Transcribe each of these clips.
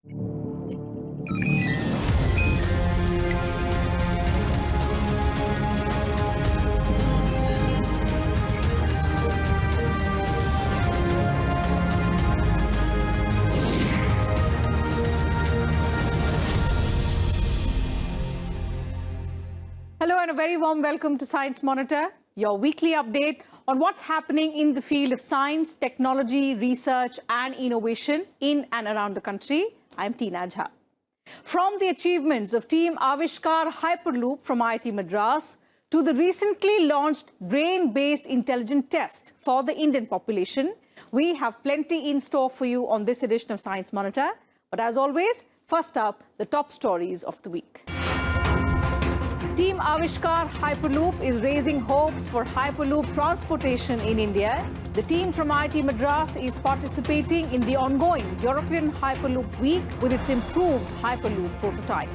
Hello and a very warm welcome to Science Monitor, your weekly update on what's happening in the field of science, technology, research and innovation in and around the country. I'm Tina Jha. From the achievements of Team Avishkar Hyperloop from IIT Madras to the recently launched brain-based intelligent test for the Indian population, we have plenty in store for you on this edition of Science Monitor. But as always, first up, the top stories of the week. Team Avishkar Hyperloop is raising hopes for Hyperloop transportation in India. The team from IIT Madras is participating in the ongoing European Hyperloop Week with its improved Hyperloop prototype.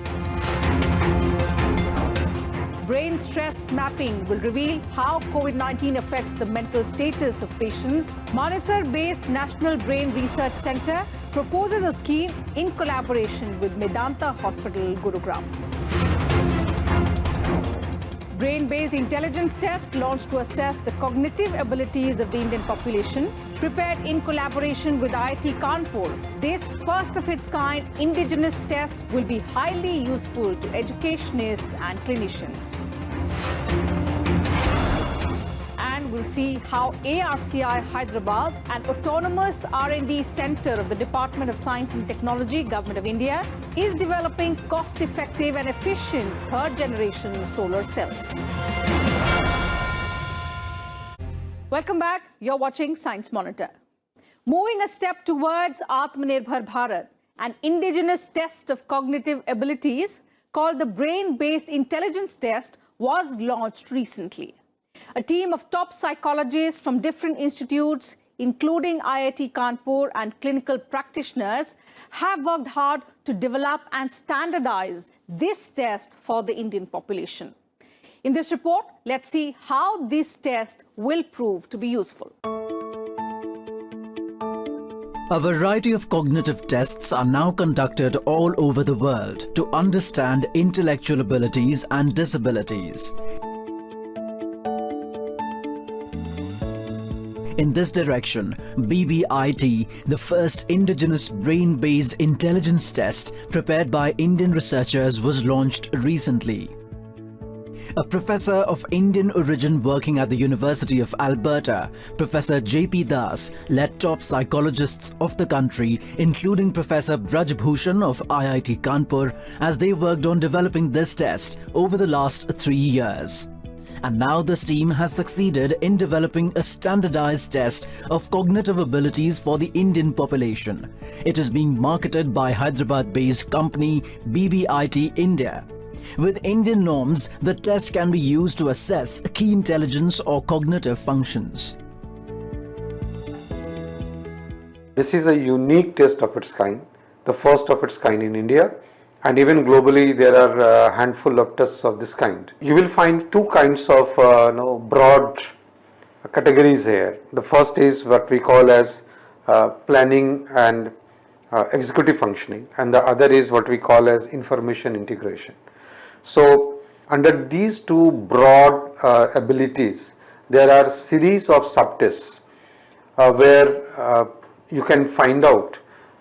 Brain stress mapping will reveal how COVID-19 affects the mental status of patients. Manesar-based National Brain Research Centre proposes a scheme in collaboration with Medanta Hospital, Gurugram. Brain-based intelligence test launched to assess the cognitive abilities of the Indian population, prepared in collaboration with IIT Kanpur. This first-of-its-kind indigenous test will be highly useful to educationists and clinicians. And we'll see how ARCI Hyderabad, an autonomous R&D center of the Department of Science and Technology, Government of India, is developing cost-effective and efficient third-generation solar cells. Welcome back. You're watching Science Monitor. Moving a step towards Atmanirbhar Bharat, an indigenous test of cognitive abilities called the Brain-Based Intelligence Test was launched recently. A team of top psychologists from different institutes, including IIT Kanpur and clinical practitioners, have worked hard to develop and standardize this test for the Indian population. In this report, let's see how this test will prove to be useful. A variety of cognitive tests are now conducted all over the world to understand intellectual abilities and disabilities. In this direction, BBIT, the first indigenous brain-based intelligence test prepared by Indian researchers, was launched recently. A professor of Indian origin working at the University of Alberta, Professor J.P. Das, led top psychologists of the country, including Professor Braj Bhushan of IIT Kanpur, as they worked on developing this test over the last 3 years. And now this team has succeeded in developing a standardized test of cognitive abilities for the Indian population. It is being marketed by Hyderabad-based company BBIT India. With Indian norms, the test can be used to assess key intelligence or cognitive functions. This is a unique test of its kind, the first of its kind in India. And even globally, there are a handful of tests of this kind. You will find two kinds of broad categories here. The first is what we call as planning and executive functioning, and the other is what we call as information integration. So under these two broad abilities, there are series of subtests where you can find out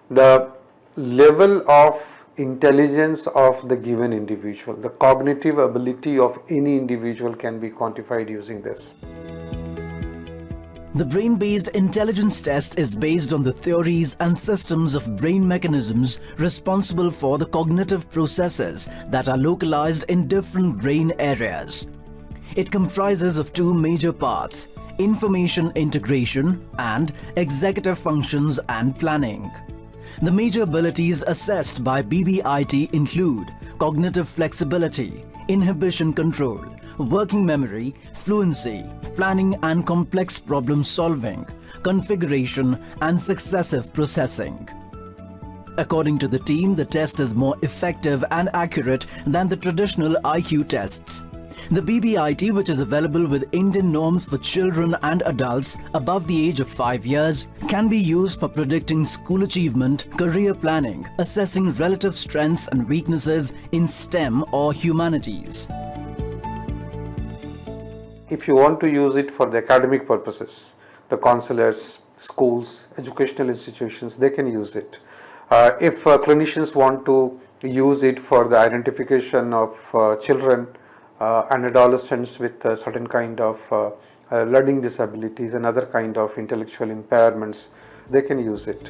the level of intelligence of the given individual. The cognitive ability of any individual can be quantified using this. The brain-based intelligence test is based on the theories and systems of brain mechanisms responsible for the cognitive processes that are localized in different brain areas. It comprises of two major parts: information integration and executive functions and planning. The major abilities assessed by BBIT include cognitive flexibility, inhibition control, working memory, fluency, planning and complex problem solving, configuration and successive processing. According to the team, the test is more effective and accurate than the traditional IQ tests. The BBIT, which is available with Indian norms for children and adults above the age of 5 years, can be used for predicting school achievement, career planning, assessing relative strengths and weaknesses in STEM or humanities. If you want to use it for the academic purposes, the consulates, schools, educational institutions, they can use it. If clinicians want to use it for the identification of children and adolescents with certain kind of learning disabilities and other kind of intellectual impairments, they can use it.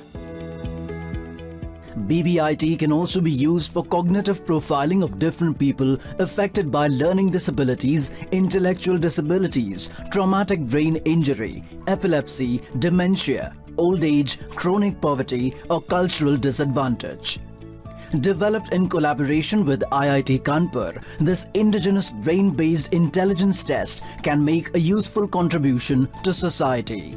BBIT can also be used for cognitive profiling of different people affected by learning disabilities, intellectual disabilities, traumatic brain injury, epilepsy, dementia, old age, chronic poverty, or cultural disadvantage. Developed in collaboration with IIT Kanpur, this indigenous brain-based intelligence test can make a useful contribution to society.